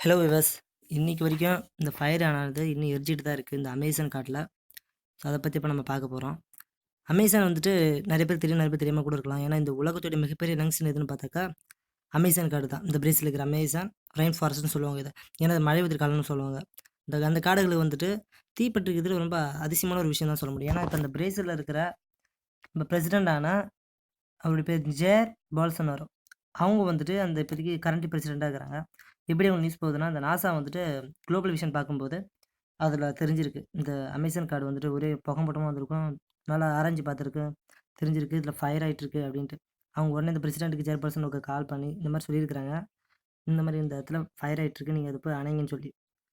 Hello விவஸ், இன்னைக்கு வரைக்கும் இந்த ஃபயர் ஆனது இன்னும் எரிஞ்சிட்டு தான் இருக்குது இந்த அமேசான் காட்டில். ஸோ அதை பற்றி இப்போ நம்ம பார்க்க போகிறோம். அமேசான் வந்துட்டு நிறைய பேர் தெரியும், நிறைய பேர் தெரியாமல் கூட இருக்கலாம். ஏன்னா இந்த உலகத்துடைய மிகப்பெரிய லங்ஸ்னு எதுன்னு பார்த்தாக்கா அமேசான் காடு தான். இந்த பிரேசில் இருக்கிற அமேசான் ரெயின் ஃபாரஸ்ட்னு சொல்லுவாங்க இதை. ஏன்னா அது மழை உதிர் காலம்னு சொல்லுவாங்க. அந்த காடுகளுக்கு வந்துட்டு தீப்பற்றிருக்கிறது ரொம்ப அதிசயமான ஒரு விஷயம் தான் சொல்ல முடியும். ஏன்னா இப்போ இந்த பிரேசிலில் இருக்கிற இப்போ பிரசிடெண்டான அவருடைய பேர் ஜேர் பால்சனாரோ, அவங்க வந்துட்டு அந்த இப்போதைக்கு கரண்ட் பிரசிடெண்ட்டாக இருக்கிறாங்க. எப்படி அவங்க நியூஸ் போகுதுன்னா, இந்த நாசா வந்துட்டு குளோபல் விஷன் பார்க்கும்போது அதில் தெரிஞ்சிருக்கு. இந்த அமேசான் காடு வந்துட்டு ஒரே புகை வந்திருக்கும். நல்லா ஆராய்ஞ்சு பார்த்துருக்கு. தெரிஞ்சிருக்கு. இதில் ஃபயர் ஆயிட்டுருக்கு அப்படின்ட்டு. அவங்க உடனே இந்த பிரசிடென்ட்க்கு சேர்பர்சனுக்கு கால் பண்ணி இந்த மாதிரி சொல்லியிருக்கிறாங்க. இந்த மாதிரி இந்த இடத்துல ஃபயர் ஆயிட்டுருக்கு. நீங்க அத போய் அணைங்கன்னு சொல்லி.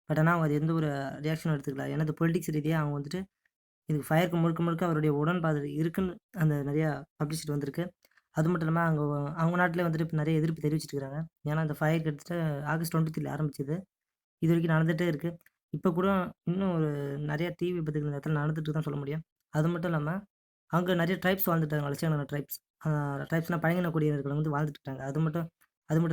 பட் ஆனா அவங்க அது எந்த ஒரு ரியாக்ஷனும் எடுத்துக்கல. ஏன்னா இந்த பொலிட்டிக்ஸ் ரீதியா அவங்க வந்துட்டு இதுக்கு ஃபயருக்கு முழுக்க முழுக்க அவருடைய உடன்பாடு இருக்குன்னு அந்த நெறையா பப்ளிசிட்டி வந்திருக்கு. அது மட்டும் இல்லாம அவங்க நாட்டிலே வந்துட்டு இப்ப நெறைய எதிர்ப்பு தெரிவிச்சுட்டு இருக்காங்க. ஏன்னா இந்த ஃபயர் கிட்டத்தட்ட ஆகஸ்ட் 23 ஆரம்பிச்சது. இதுவரைக்கும் நடந்துட்டே இருக்கு. இப்ப கூட இன்னும் ஒரு நெறைய தீ விபத்துகள் இந்த இடத்துல நடந்துட்டு தான் சொல்ல முடியும். அது மட்டும் இல்லாம, அங்க நெறைய ட்ரைப்ஸ் வாழ்ந்துட்டாங்க. லட்சக்கணக்கான ட்ரைப்ஸ். ட்ரைப்ஸ்னா பழங்குடியின குடியினர்கள் வந்து வாழ்ந்துட்டு இருக்காங்க. அது மட்டும்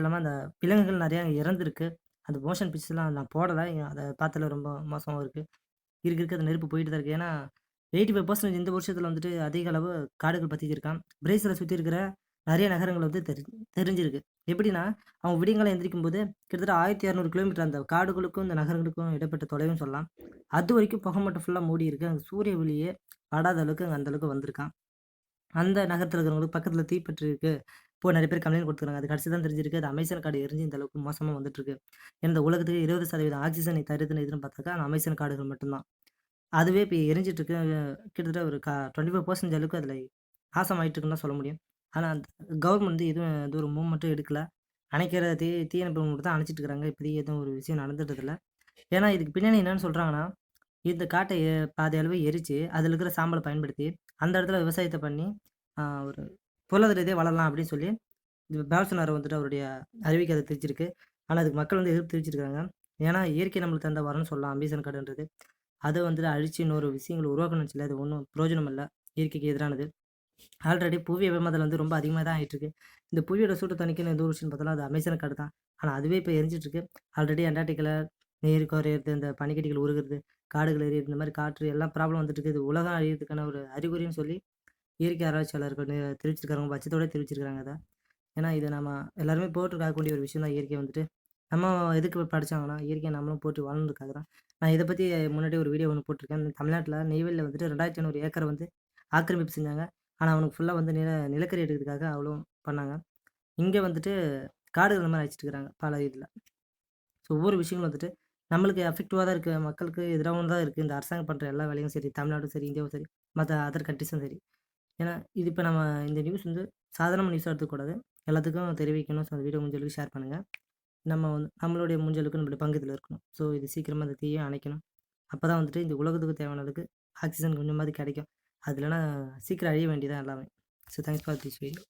இல்லாம அந்த விலங்குகள் நெறைய இறந்திருக்கு. அந்த மோஷன் பிக்சர்ஸ்லாம் நான் போடல. அத பார்த்ததுல ரொம்ப மோசமாவும் இருக்கு. இருக்க அந்த நெருப்பு போயிட்டு தான் இருக்கு. ஏன்னா 85% இந்த வருஷத்துல வந்துட்டு அதிக அளவு காடுகள் பத்திக்கிருக்காம். பிரேசில சுத்தி இருக்கிற நெறைய நகரங்கள் வந்து தெரிஞ்சிருக்கு. எப்படின்னா, அவங்க விடியங்காலம் எந்திரிக்கும்போது கிட்டத்தட்ட 1600 கிலோமீட்டர் அந்த காடுகளுக்கும், இந்த நகரங்களுக்கும் இடைப்பட்ட தொலைவுன்னு சொல்லலாம். அதுவரைக்கும் புகை மூட்டம் ஃபுல்லா மூடி இருக்கு. அங்க சூரிய ஒளியே படாத அளவுக்கு அங்க அந்த அளவுக்கு வந்திருக்காம். அந்த நகரத்துல இருக்கிறவங்களுக்கு பக்கத்துல தீப்பற்றி இருக்கு. இப்போ நெறைய பேர் கம்ப்ளைண்ட் குடுத்துருக்காங்க. அது கடைசி தான் தெரிஞ்சிருக்கு. அது அமேசான் காடு எரிஞ்சு இந்த அளவுக்கு மோசமா வந்துட்டுருக்கு. ஏன்னா இந்த உலகத்துக்கு 20% ஆக்ஸிஜனை தருதுன்னு எதுன்னு பார்த்தாக்கா, அந்த அமேசான் காடுகள் மட்டும் தான். அதுவே இப்ப எரிஞ்சிட்டு இருக்கு. கிட்டத்தட்ட ஒரு 25% அளவுக்கு அதுல நாசமாயிட்டு இருக்குன்னு தான் சொல்ல முடியும். ஆனா, அந்த கவர்மெண்ட் வந்து எதுவும் எந்த ஒரு மூவ்மெண்ட்டும் எடுக்கல. அணைக்கிற தீயணைப்பு மட்டும் தான் அணைச்சிட்டு இருக்காங்க. இப்போதைக்கு எதுவும் ஒரு விஷயம் நடந்துட்டதில்ல. ஏன்னா, இதுக்கு பின்னணி என்னன்னு சொல்றாங்கன்னா, இந்த காட்ட பாதி அளவு எரிச்சு, அதில இருக்கிற சாம்பல பயன்படுத்தி, அந்த இடத்துல விவசாயத்த பண்ணி, ஒரு பொருளாதார ரீதியா வளரலாம் அப்படின்னு சொல்லி, இந்த பால்சனாரோ வந்துட்டு அவருடைய அறிவிக்கை அது தெரிவிச்சிருக்கு. ஆனா, அதுக்கு மக்கள் வந்து எதிர்ப்பு தெரிவிச்சிருக்காங்க. ஏன்னா, இயற்கை நம்மளுக்கு தந்த வரம்னு சொல்லலாம் அமேசான் காடுன்றது. அத வந்துட்டு அழிச்சு இன்னொரு விஷயங்கள உருவாக்கணும்னு வச்சுல, அது ஒண்ணும் பிரயோஜனம் இல்ல. இயற்கைக்கு எதிரானது. ஆல்ரெடி புவி வெப்பமாதல் வந்து ரொம்ப அதிகமா தான் ஆயிட்டுருக்கு. இந்த புவியோட சூட்ட தணிக்கணும் எந்த ஒரு விஷயம்னு பார்த்தாலும் அது அமேசான் காடு தான். ஆனா அதுவே இப்ப எரிஞ்சிட்டு இருக்கு. ஆல்ரெடி அண்டார்டிகால நீர் குறையிறது, இந்த பனிக்கட்டிகள் உருகுறது, காடுகள் எரியுறது, இந்த மாரி காற்று எல்லாம் ப்ராப்ளம் வந்துட்டு இருக்கு. இது உலகம் அழியறதுக்கான ஒரு அறிகுறின்னு சொல்லி இயற்கை ஆராய்ச்சியாளர்கள் தெரிவிச்சிருக்காங்க. ரொம்ப அச்சத்தோட தெரிவிச்சிருக்காங்க அத. ஏன்னா இத நம்ம எல்லாருமே போற்று காக்கக்கூடிய ஒரு விஷயம் தான் இயற்கை வந்துட்டு. நம்ம எதுக்கு படிச்சாங்கன்னா, இயற்கைய நம்மளும் போற்றி வாழணுன்றதுக்காக தான். நான் இத பத்தி முன்னாடியே ஒரு வீடியோ ஒண்ணு போட்டிருக்கேன். தமிழ்நாட்டுல நெய்வேலில வந்துட்டு 2500 ஏக்கர வந்து ஆக்கிரமிப்பு செஞ்சாங்க. ஆனா, அவனுக்கு ஃபுல்லா வந்து நிலக்கரி எடுக்கிறதுக்காக அவ்வளோ பண்ணாங்க. இங்க வந்துட்டு காடுகள் இந்த மாரி அழிச்சிட்டு இருக்கிறாங்க, பல இதுல. ஸோ ஒவ்வொரு விஷயங்களும் வந்துட்டு நம்மளுக்கு எஃபெக்டிவா தான் இருக்கு. மக்களுக்கு எதிராவும் தான் இருக்கு. இந்த அரசாங்கம் பண்ற எல்லா வேலையும் சரி, தமிழ்நாடும் சரி, இந்தியாவும் சரி, மத்த அதர் கண்ட்ரீஸும் சரி. ஏன்னா, இது இப்ப நம்ம இந்த நியூஸ் வந்து சாதாரண நியூஸா எடுத்துக்கக்கூடாது. எல்லாத்துக்கும் தெரிவிக்கணும். ஸோ அந்த வீடியோ முடிஞ்ச அளவுக்கு ஷேர் பண்ணுங்க. நம்ம வந்து நம்மளுடைய முடிஞ்ச அளவுக்கு நம்மளுடைய பங்கு இதுல இருக்கணும். ஸோ இது சீக்கிரமா இந்த தீய அணைக்கணும். அப்பதான் வந்துட்டு இந்த உலகத்துக்கு தேவையான அளவுக்கு ஆக்ஸிஜன் கொஞ்சமாவது கிடைக்கும். அது இல்லன்னா சீக்கிரம் அழிய வேண்டியது தான் எல்லாமே. So thanks for this video.